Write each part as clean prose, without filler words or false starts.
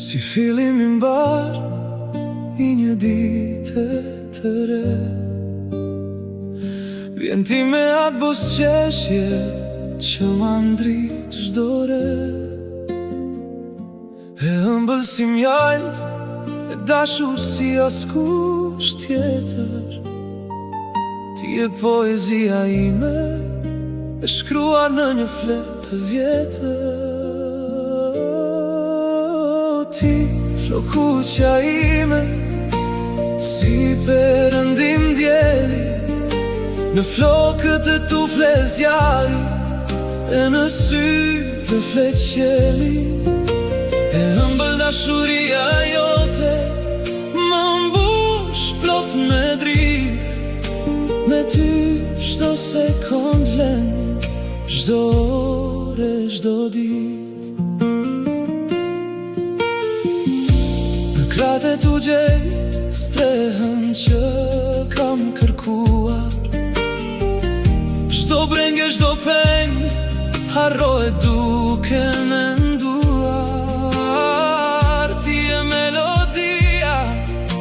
Si fillim I mbar I një dite të re, vjen ti me atë buzëqeshje që ma ndrit çdo re. E ëmbël si mjalt, e dashur si askush tjetër. Ti e poezia ime, e shkruar në një flet të vjetër. Ti, flokuqja ime, si perëndim djeli, në flokët e tu fle zjari, e në sy të flet qielli. E ëmbël dashuria jote, më mbush plot me drit. Me ty çdo sekond vlen, çdo ore, çdo dit. Në kratë tu gjej strehën që kam kërkuar. Çdo brengë, çdo peng, harrohet duke menduar. Ti e melodia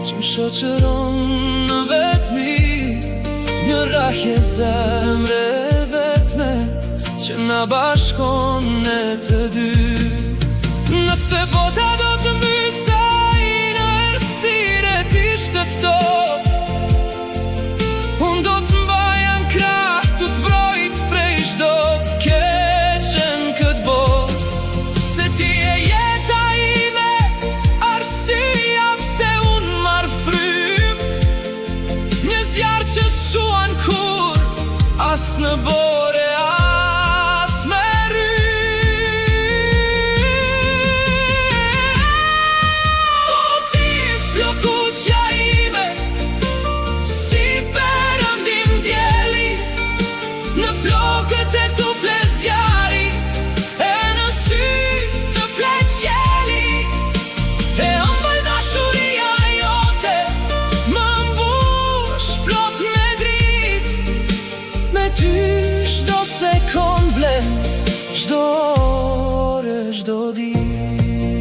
që më shoqëron në vetmi, një rrahje zemre vetme që na bashkon ne të dy. Nëse bota do të mbysej në errësire t'ishte ftohtë, unë do të mbaja në krah, tu t'brojt prej çdo të keqen këtë botë. Se ti e jeta ime, arsyeja pse unë marr frym, një zjarr që s'shuan kur, as në bore, as me ry. O ti, flokuqja ime, si perëndim djeli, në flokët e tu fle zjari, e në sy të flet qielli. E ëmbël dashuria jote, më mbush plot me drit. Me ty çdo sekond vlen, çdo ore, çdo dit.